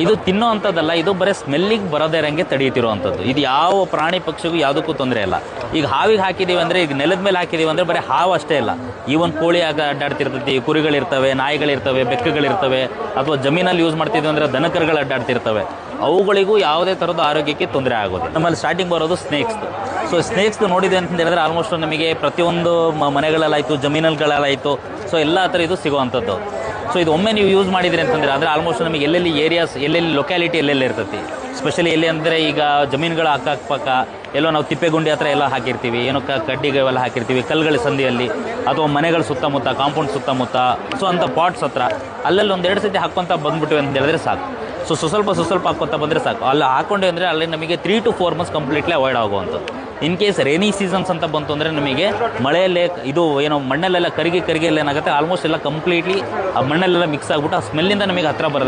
ಇದು ತಿನ್ನೋ ಅಂಥದ್ದಲ್ಲ, ಇದು ಬರೀ ಸ್ಮೆಲ್ಲಿಗೆ ಬರೋದೇ ಇರಂಗೆ ತಡೀತಿರುವಂಥದ್ದು. ಇದು ಯಾವ ಪ್ರಾಣಿ ಪಕ್ಷಿಗೂ ಯಾವುದಕ್ಕೂ ತೊಂದರೆ ಇಲ್ಲ. ಈಗ ಹಾವಿಗೆ ಹಾಕಿದ್ದೀವಿ ಅಂದರೆ, ಈಗ ನೆಲದ ಮೇಲೆ ಹಾಕಿದ್ದೀವಿ ಅಂದರೆ ಬರೀ ಹಾವು ಅಷ್ಟೇ ಇಲ್ಲ, ಈವನ್ ಕೋಳಿ ಅಡ್ಡಾಡ್ತಿರ್ತೈತಿ, ಕುರಿಗಳಿರ್ತವೆ, ನಾಯಿಗಳಿರ್ತವೆ, ಬೆಕ್ಕುಗಳಿರ್ತವೆ, ಅಥವಾ ಜಮೀನಲ್ಲಿ ಯೂಸ್ ಮಾಡ್ತಿದ್ವಿ ಅಂದರೆ ದನಕರುಗಳು ಅಡ್ಡಾಡ್ತಿರ್ತವೆ. ಅವುಗಳಿಗೂ ಯಾವುದೇ ಥರದ ಆರೋಗ್ಯಕ್ಕೆ ತೊಂದರೆ ಆಗೋದು. ನಮ್ಮಲ್ಲಿ ಸ್ಟಾರ್ಟಿಂಗ್ ಬರೋದು ಸ್ನೇಕ್ಸ್. ಸೊ ಸ್ನೇಕ್ಸ್ ನೋಡಿದೆ ಅಂತ ಹೇಳಿದ್ರೆ ಆಲ್ಮೋಸ್ಟ್ ನಮಗೆ ಪ್ರತಿಯೊಂದು ಮನೆಗಳಲ್ಲಾಯಿತು, ಜಮೀನುಗಳಲ್ಲಾಯಿತು, ಸೊ ಎಲ್ಲ ಥರ ಇದು ಸಿಗುವಂಥದ್ದು. ಸೊ ಇದು ಒಮ್ಮೆ ನೀವು ಯೂಸ್ ಮಾಡಿದ್ರಿ ಅಂತಂದರೆ ಅಂದರೆ ಆಲ್ಮೋಸ್ಟ್ ನಮಗೆ ಎಲ್ಲೆಲ್ಲಿ ಏರಿಯಾಸ್, ಎಲ್ಲೆಲ್ಲಿ ಲೊಕ್ಯಾಲಿಟಿ ಎಲ್ಲೆಲ್ಲಿ ಇರ್ತೈತಿ, ಸ್ಪೆಷಲಿ ಎಲ್ಲಿ ಅಂದರೆ ಈಗ ಜಮೀನುಗಳ ಅಕ್ಕಪಕ್ಕ ಎಲ್ಲೋ ನಾವು ತಿಪ್ಪೆಗುಂಡಿ ಹತ್ರ ಎಲ್ಲ ಹಾಕಿರ್ತೀವಿ, ಏನೋ ಕಡ್ಡಿಗೆಲ್ಲ ಹಾಕಿರ್ತೀವಿ, ಕಲ್ಲುಗಳ ಸಂದಿಯಲ್ಲಿ, ಅಥವಾ ಮನೆಗಳ ಸುತ್ತಮುತ್ತ, ಕಾಂಪೌಂಡ್ ಸುತ್ತಮುತ್ತ, ಸೊ ಅಂಥ ಪಾಟ್ಸ್ ಹತ್ರ ಅಲ್ಲೆಲ್ಲಿ ಒಂದೆರಡು ಸತಿ ಹಾಕ್ಕೊತ ಬಂದ್ಬಿಟ್ಟಿವೆ ಅಂತ ಹೇಳಿದ್ರೆ ಸಾಕು. ಸೊ ಸ್ವಲ್ಪ ಹಾಕ್ಕೊತ ಬಂದರೆ ಸಾಕು. ಅಲ್ಲಿ ಹಾಕ್ಕೊಂಡೆ ಅಂದರೆ ಅಲ್ಲಿ ನಮಗೆ 3 to 4 months ಕಂಪ್ಲೀಟ್ಲಿ ಅವಾಯ್ಡ್ ಆಗುವಂಥದ್ದು. ಇನ್ ಕೇಸ್ ರೇನಿ ಸೀಸನ್ಸ್ ಅಂತ ಬಂತು ಅಂದರೆ ನಮಗೆ ಮಳೆಯಲ್ಲೇ ಇದು ಏನೋ ಮಣ್ಣಲ್ಲೆಲ್ಲ ಕರಿಗೆಲ್ಲ ಏನಾಗುತ್ತೆ, ಆಲ್ಮೋಸ್ಟ್ ಎಲ್ಲ ಕಂಪ್ಲೀಟ್ಲಿ ಆ ಮಣ್ಣಲ್ಲೆಲ್ಲ ಮಿಕ್ಸ್ ಆಗಿಬಿಟ್ಟು ಆ ಸ್ಮೆಲ್ಲಿಂದ ನಮಗೆ ಹತ್ರ ಬರುತ್ತೆ.